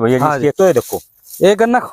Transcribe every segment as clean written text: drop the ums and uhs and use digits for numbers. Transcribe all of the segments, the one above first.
भैया हाँ जी, तो ये देखो एक गन्ना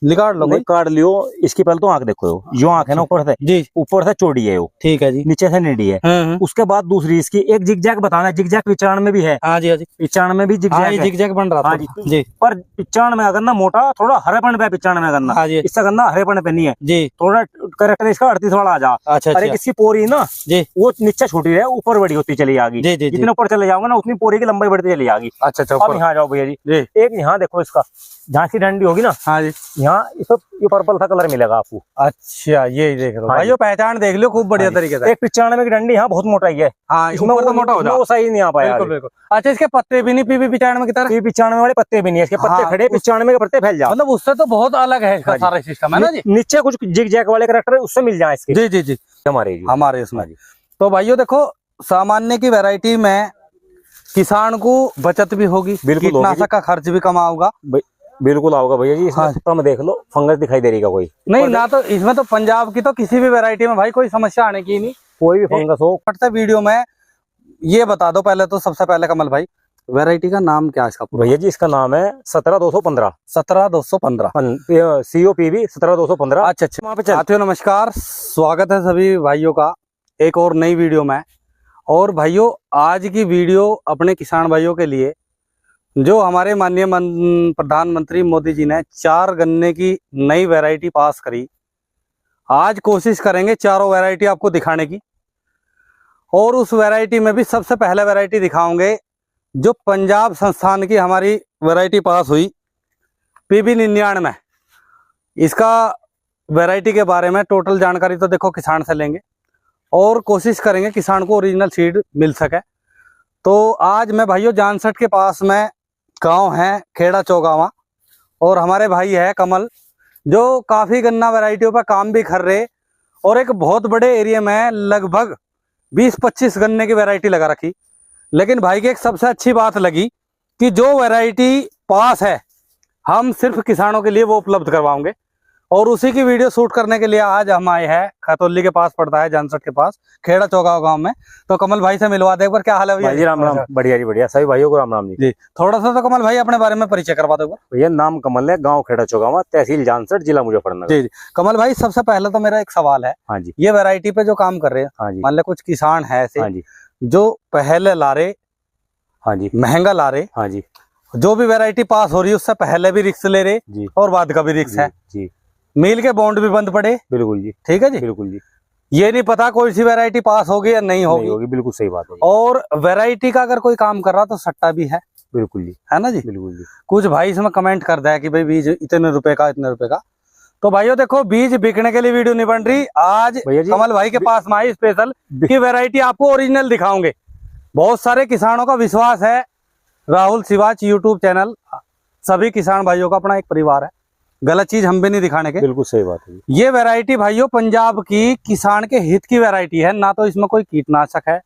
निकाल लो, नहीं काट लियो। इसकी पहले तो आंख देखो, यो आंख है ना ऊपर से जी, ऊपर से चौड़ी है, वो ठीक है जी, नीचे से नीडी है। उसके बाद दूसरी इसकी एक जिगजैग बताना, जिगजैग पिचाण में भी है। हाँ जी, हाँ जी, पिचाण में भी जिगजैग जिगजैग बन रहा था। हाँ जी। पर पिचाण में अगर ना मोटा थोड़ा हरेपन पे, पिचाण में गन्ना, हाँ जी, इसका गन्ना हरेपन पे नहीं है जी, थोड़ा करेक्टर इसका 38 वाला आ जा। अच्छा अरे इसकी पोरी ना जी, वो नीचे छोटी है, ऊपर बड़ी होती चली जाएगी। जी, जी, जितने ऊपर चले जाओगे ना उतनी पोरी की लंबाई बढ़ती चली जाएगी। अच्छा, अब यहाँ जाओ भैया जी, एक यहाँ देखो इसका झांसी डंडी होगी ना, हाँ जी, यहाँ इस ये पर्पल सा कलर मिलेगा आपको। अच्छा, ये देख लो हाँ भाई, ये पहचान देख लो खूब बढ़िया तरीके से। एक 95 की डंडी यहाँ बहुत मोटाई है, हाँ, इसमें ऊपर तो मोटा हो जाए, वो सही नहीं आ पाया। बिल्कुल बिल्कुल। अच्छा, इसके पत्ते भी नहीं पीपी 95 की तरह, 95 वाले पत्ते भी नहीं है इसके, पत्ते हाँ, खड़े 95 के पत्ते फैल जाए, मतलब उससे तो बहुत अलग है इसका सारा सिस्टम है ना जी। नीचे कुछ जिग जैग वाले करेक्टर उससे मिल जाए इसके। जी जी जी, हमारे इसमें। तो भाइयों देखो, सामान्य की वैरायटी में किसान को बचत भी होगी, कीटनाशक का खर्च भी कम होगा, बिल्कुल आओगा भैया जी। इसमें कम देख लो, फंगस दिखाई दे रही का कोई नहीं ना, तो इसमें तो पंजाब की तो किसी भी वैरायटी में भाई कोई समस्या आने की नहीं, कोई भी फंगस हो। फटते वीडियो में ये बता दो पहले तो, सबसे पहले कमल भाई, वैरायटी का नाम क्या है इसका? भैया जी इसका नाम है 17215। 17215 COPV 17215। अच्छा अच्छा, वहाँ पे साथियों नमस्कार, स्वागत है सभी भाइयों का एक और नई वीडियो में। और भाइयों, आज की वीडियो अपने किसान भाइयों के लिए, जो हमारे माननीय प्रधानमंत्री मोदी जी ने 4 गन्ने की नई वैरायटी पास करी। आज कोशिश करेंगे चारों वैरायटी आपको दिखाने की, और उस वैरायटी में भी सबसे पहले वैरायटी दिखाओगे जो पंजाब संस्थान की हमारी वैरायटी पास हुई, PB 99। इसका वैरायटी के बारे में टोटल जानकारी तो देखो किसान से लेंगे, और कोशिश करेंगे किसान को ओरिजिनल सीड मिल सके। तो आज मैं भाइयों जानसठ के पास में गांव है खेड़ा चौगावा, और हमारे भाई है कमल, जो काफ़ी गन्ना वैरायटियों पर काम भी कर रहे, और एक बहुत बड़े एरिया में लगभग 20-25 गन्ने की वैरायटी लगा रखी। लेकिन भाई की एक सबसे अच्छी बात लगी कि जो वैरायटी पास है हम सिर्फ किसानों के लिए वो उपलब्ध करवाओगे, और उसी की वीडियो शूट करने के लिए आज हम आए हैं। खतौली के पास पड़ता है, जानसठ के पास, खेड़ा चौगाव गांव में। तो कमल भाई से मिलवा दे एक बार। क्या हाल है भैया? जी राम राम। बढ़िया जी बढ़िया, सभी भाइयों को राम राम जी। थोड़ा सा तो कमल भाई अपने बारे में परिचय करवा दो भैया। नाम कमल है, गांव खेड़ा चौगावा, तहसील जानसठ, जिला मुजफ्फरनगर। जी जी। कमल भाई, सबसे पहले तो मेरा एक सवाल है। हाँ जी। ये वैरायटी पे जो काम कर रहे हैं, हाँ जी, मान लो कुछ किसान है ऐसे, हाँ जी, जो पहले ला रहे, हाँ जी, महंगा ला रहे, हाँ जी, जो भी वैरायटी पास हो रही है उससे पहले भी रिस्क ले रहे जी, और बाद का भी रिस्क है जी, मील के बॉन्ड भी बंद पड़े। बिल्कुल जी, ठीक है जी, बिल्कुल जी। ये नहीं पता कोई सी वैरायटी पास होगी या नहीं होगी, बिल्कुल सही बात है। और वैरायटी का अगर कोई काम कर रहा तो सट्टा भी है, बिल्कुल जी, है ना जी। बिल्कुल जी। कुछ भाई इसमें कमेंट कर दिया कि भाई बीज इतने रुपए का, इतने रुपए का। तो भाइयों देखो, बीज बिकने के लिए वीडियो नहीं बन रही। आज कमल भाई के पास में आई स्पेशल की वैरायटी आपको ओरिजिनल दिखाओगे। बहुत सारे किसानों का विश्वास है, राहुल शिवाच यूट्यूब चैनल सभी किसान भाइयों का अपना एक परिवार है, गलत चीज हम भी नहीं दिखाने के। बिल्कुल सही बात है। ये वैरायटी भाइयों पंजाब की किसान के हित की वैरायटी है, ना तो इसमें कोई कीटनाशक है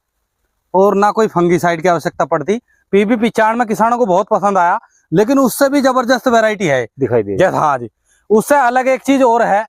और ना कोई फंगीसाइड की आवश्यकता पड़ती। PB 95 में किसानों को बहुत पसंद आया, लेकिन उससे भी जबरदस्त वैरायटी है, दिखाई दे। हाँ जी। उससे अलग एक चीज और है,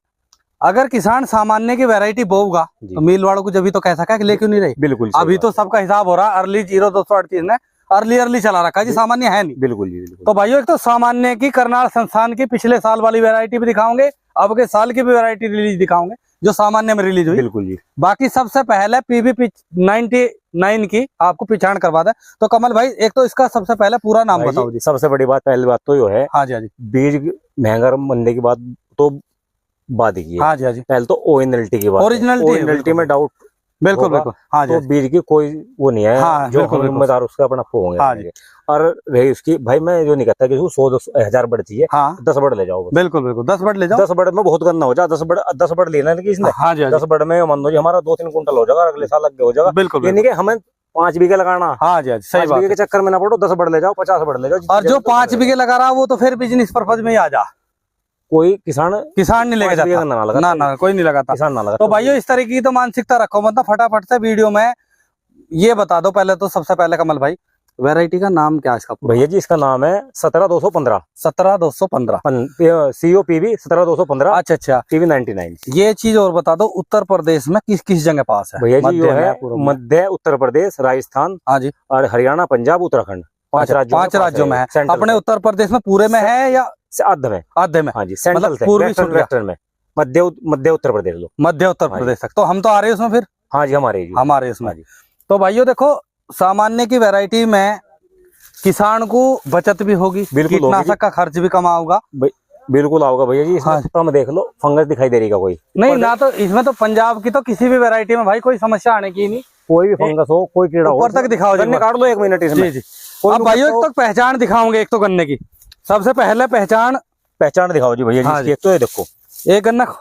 अगर किसान सामान्य की वैरायटी बोगा तो मील वालों को जब तो कह सका कि ले क्यों नहीं रही। बिल्कुल अभी तो सबका हिसाब हो रहा है, अर्ली 0238 ने अर्ली चला रखा जी, सामान्य है नहीं। बिल्कुल जी, बिल्कुल। तो भाइयों, एक तो सामान्य की करनाल संस्थान की पिछले साल वाली वैरायटी भी दिखाओगे, अब के साल की भी वैरायटी रिलीज दिखाओगे जो सामान्य में रिलीज हुई। बिल्कुल जी। बाकी सबसे पहले PB 99 की आपको पहचान करवा दे। तो कमल भाई, एक तो इसका सबसे पहले पूरा नाम बताओ जी। सबसे बड़ी बात, पहली बात तो ये है, हाँ जी, हाँ जी, बीज महंगा बनने की बात तो बात ही है। हाँ जी, हाँ जी। पहले तो ओरिजिनलिटी की बात, ओरिजिनलिटी में डाउट बिल्कुल बिल्कुल। हाँ जी, तो बीज की कोई वो नहीं है। हाँ, जो जिम्मेदार उसका अपना होंगे। हाँ जी। और रही उसकी, भाई मैं जो नहीं कहता कि 100-1000 बड़ चाहिए। हाँ, 10 बड़ ले जाओ। बिल्कुल बिल्कुल, 10 बड़ ले जाओ। 10 बड़ में बहुत गन्ना हो जाए, 10 बड़ लेना है इसने। हाँ जी, 10 बड़ में मान लो जी हमारा 2-3 कुंटल हो जाएगा, अगले साल लग हो जाएगा। बिल्कुल, यानी कि हमें 5 बीघे लगाना। हाँ जी, सही बात के चक्कर में ना पड़ो, 10 बड़ ले जाओ, 50 बड़ ले जाओ। और जो 5 बीघे लगा रहा वो तो फिर बिजनेस पर्पज में ही आ जा, कोई किसान नहीं लेके जाता, ना कोई नहीं लगाता, किसान ना लगा। तो भाइयों, इस तरीके की तो मानसिकता रखो, मतलब फटाफट से वीडियो में ये बता दो पहले तो, सबसे पहले कमल भाई, वैरायटी का नाम क्या है इसका? भैया जी, इसका नाम है 17215। 17215 COPV 17215। अच्छा अच्छा, PB 99। ये चीज और बता दो, उत्तर प्रदेश में किस किस जगह पास है? भैया जी, ये है मध्य उत्तर प्रदेश, राजस्थान, हाँ जी, और हरियाणा, पंजाब, उत्तराखंड। 5 राज्यों में है। अपने उत्तर प्रदेश में पूरे में है या आधे में? आधे में। हाँ जी, सेंट्रल मतलब पूर्वी वेस्टर्न में, मध्य उत्तर प्रदेश लो, मध्य उत्तर प्रदेश तक। तो हम तो आ रहे हैं उसमें फिर। हाँ जी, हमारे इसमें। तो भाइयों देखो, सामान्य की वैरायटी में किसान को बचत भी होगी, कीटनाशक का खर्च भी कम होगा। बिल्कुल आओगा भैया जी। इसमें तो हम देख लो, फंगस दिखाई दे रही है कोई नहीं ना? तो इसमें तो पंजाब की तो किसी भी वैरायटी में भाई कोई समस्या आने की नहीं। कोई भी फंगस हो, कोई कीड़ा हो, ऊपर तक दिखाओ जी, काट लो 1 मिनट इसमें। जी। अब भाइयों एक तो पहचान दिखाओगे, एक तो गन्ने की सबसे पहले पहचान दिखाओ जी भैया जी। एक तो ये देखो, एक गन्ना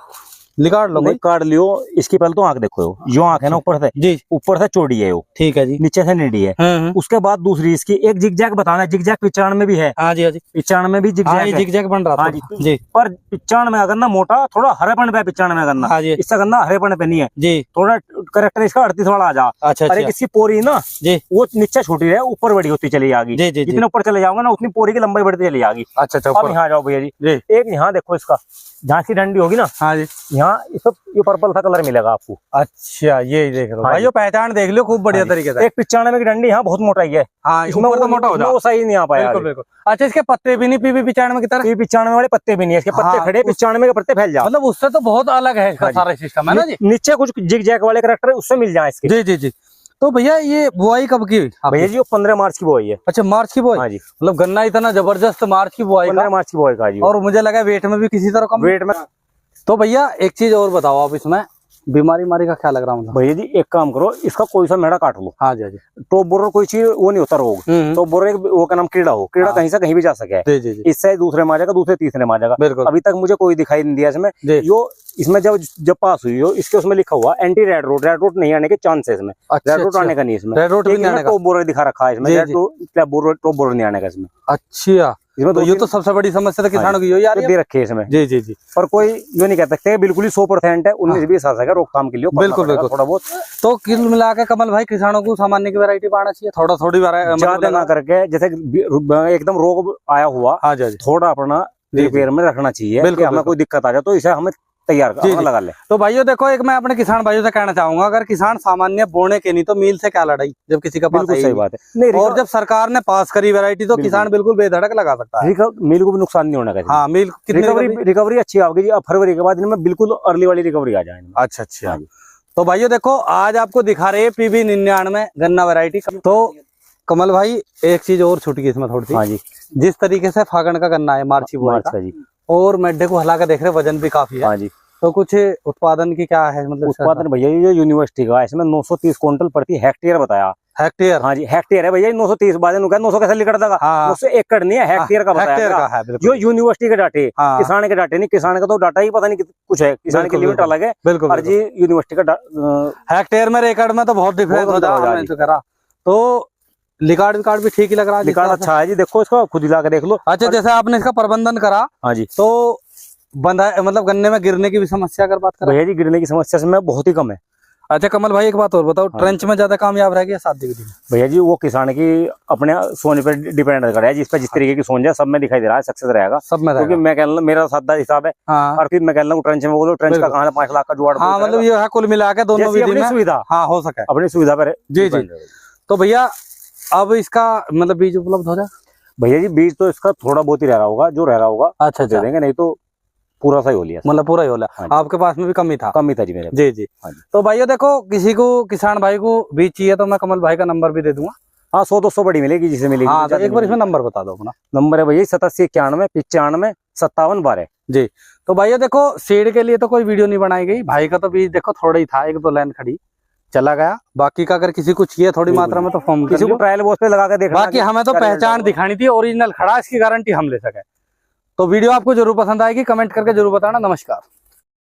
निकाल लो, काट लियो। इसकी पहले तो आंख देखो, यो आंख है ना ऊपर से जी, ऊपर से चौड़ी है वो, ठीक है जी, नीचे से नीडी है। उसके बाद दूसरी इसकी एक जिगजैग बताना, जिगजैग 95 भी है। हाँ जी, हाँ जी, 95 में भी जिगजैग बन रहा था जी। पर 95 में गन्ना मोटा, थोड़ा हरेपन पे 95 में गन्ना। हाँ जी, इसका गन्ना हरेपन पे नहीं है जी, थोड़ा करेक्टर इसका 38 वाला आ जा। अच्छा, इसकी पोरी ना जी, वो नीचे छोटी है, ऊपर बड़ी होती चली जाएगी। जितने ऊपर चले जाओगे ना, उतनी पोरी की लंबाई बढ़ती चली जाएगी। अच्छा, अब यहाँ जाओ भैया जी, एक यहाँ देखो, इसका झांसी डंडी होगी ना। हाँ जी, यहाँ ये पर्पल सा कलर मिलेगा आपको। अच्छा, ये देख लो भाई, पहचान देख लो खूब बढ़िया तरीके से। एक 95 की डंडी यहाँ बहुत मोटा है। हाँ, इसमें तो मोटा हो जाए, वो सही नहीं आ पाया। बिल्कुल। अच्छा, इसके पत्ते भी नहीं पीवी 95 की तरह? 95 वाले पत्ते भी नहीं है इसके, पत्ते खड़े 95 के पत्ते फैल जाए, मतलब उससे तो बहुत अलग है इसका सारा सिस्टम है ना जी। नीचे कुछ जिगजैग वाले करैक्टर उससे मिल जाए इसके। जी जी जी। तो भैया ये बुआई कब की? भैया जी 15 मार्च की बुआई है। अच्छा, मार्च की बुआई? हाँ जी, मतलब गन्ना इतना जबरदस्त मार्च की बुआई, 15 मार्च की बुआई का जी। और मुझे लगा वेट में भी किसी तरह कम वेट में। तो भैया एक चीज और बताओ आप, इसमें बीमारी का क्या लग रहा है? भैया जी एक काम करो, इसका कोई सा मेढ़ा काट लो। हाँ जी, हाँ जी। टॉप बोरर कोई चीज वो नहीं होता रोग, टॉप बोरर वो का नाम कीड़ा हो, कीड़ा कहीं से कहीं भी जा सके। इससे दूसरे में आ जाएगा, दूसरे तीसरे में आ जाएगा। बिल्कुल। अभी तक मुझे कोई दिखाई नहीं दिया इसमें। जो इसमें जब पास हुई हो, इसके उसमें लिखा हुआ एंटी रेड रोड नहीं आने के चांसेस में। रेड रोड आने का नहीं इसमें, रेड रोड टॉप बोरर दिखा रखा है इसमें, टॉप बोरर नहीं आने का इसमें। अच्छा, इसमें तो ये तो सबसे बड़ी समस्या तो किसानों की यार दे रखी है इसमें। जी जी जी। और कोई ये नहीं कह सकते बिल्कुल ही 100% है, 19-20 आ सके रोकथाम के लिए। बिल्कुल बिल्कुल, थोड़ा बहुत। तो कुल मिला के कमल भाई, किसानों को सामान्य की वैरायटी पाना चाहिए, थोड़ी ज्यादा ना करके, जैसे एकदम रोग आया हुआ थोड़ा अपना रिपेयर में रखना चाहिए। बिल्कुल, हमें कोई दिक्कत आ जाए तो इसे हमें तैयार लगा ले। तो भाइयों देखो, एक मैं अपने किसान भाइयों से कहना चाहूंगा, अगर किसान सामान्य बोने के नहीं तो मील से क्या लड़ाई, जब किसी का पास सही बात है नहीं। और जब सरकार ने पास करी वैरायटी तो किसान बिल्कुल बेधड़क लगा सकता है। मील को भी नुकसान नहीं होना चाहिए। हाँ, मील रिकवरी अच्छी आएगी जी। अब फरवरी के बाद इनमें बिल्कुल अर्ली वाली रिकवरी आ जाएगी। अच्छा अच्छा। तो भाइयों देखो, आज आपको दिखा रहे PB 99 गन्ना वैरायटी। तो कमल भाई एक चीज और छूट गई इसमें थोड़ी सी। हाँ जी, जिस तरीके से फागण का गन्ना है, मार्च का जी, और मेढे को हला कर देख रहे, वजन भी काफी है। हाँ जी। तो कुछ उत्पादन की क्या है, मतलब उत्पादन भैया ये यूनिवर्सिटी का, इसमें 930 क्विंटल प्रति हेक्टेयर बताया। हेक्टेयर? हाँ जी, हेक्टेयर है भैया। 930 बाद 900 कैसे लिखा था? हाँ, 900 एकड़ नहीं है, हेक्टेयर का बताया। जो यूनिवर्सिटी के डाटे, किसान के डाटे नहीं। किसान का तो डाटा ही पता नहीं कुछ है, किसान की लिमिट अलग है। बिल्कुल। और जी यूनिवर्सिटी का हेक्टेयर में एकड़ में तो बहुत डिफरेंस होता है। तो रिकॉर्ड भी ठीक ही लग रहा है। रिकॉर्ड अच्छा है जी, देखो इसको खुद ही ला के देख लो। अच्छा, जैसे आपने इसका प्रबंधन करा। हाँ जी। तो बंधा मतलब गन्ने में गिरने की भी समस्या अगर बात करें? भैया जी गिरने की समस्या में बहुत ही कम है। अच्छा कमल भाई, एक बात और बताओ, ट्रेंच में ज्यादा कामयाब रहेगी या सादी विधि में? भैया जी वो किसान की अपने सोने पर डिपेंड कर रहा है, जिस पर जिस तरीके की सोच है, सब में दिखाई दे रहा है सक्सेस रहेगा, सब में। क्योंकि मैं कह रहा हूँ, मेरा सादा हिसाब है। और फिर मैं कह रहा हूँ ट्रेंच में बोलो, ट्रेंच का कहाँ 5 लाख का जुगाड़। हाँ, मतलब ये है कुल मिला के दोनों विधि में सुविधा। हाँ, हो सके अपनी सुविधा पर। जी जी। तो भैया अब इसका मतलब बीज उपलब्ध हो जाए? भैया जी बीज तो इसका थोड़ा बहुत ही रह रहा होगा, जो रह रहा होगा। अच्छा, दे देंगे, नहीं तो पूरा सही हो लिया, मतलब पूरा ही हो लिया। आपके पास में भी कमी था? कमी था जी मेरे। जी जी। तो भाइयों देखो, किसी को किसान भाई को बीज चाहिए तो मैं कमल भाई का नंबर भी दे दूंगा। हाँ, 100-200 बड़ी मिलेगी जिसे मिलेगी। हाँ, तो एक बार इसमें नंबर बता दो अपना। नंबर है भैया 8791 95 57 12। जी। तो भाइयों देखो, सीड के लिए तो कोई वीडियो नहीं बनाई गई। भाई का तो बीज देखो थोड़ा ही था, 1-2 लाइन खड़ी चला गया। बाकी का अगर किसी को चाहिए थोड़ी मात्रा में तो फोन किसी को ट्रायल बेस पे लगा के देखना। बाकी हमें तो पहचान दिखानी थी, ओरिजिनल खड़ा, इसकी गारंटी हम ले सके। तो वीडियो आपको जरूर पसंद आएगी, कमेंट करके जरूर बताना। नमस्कार।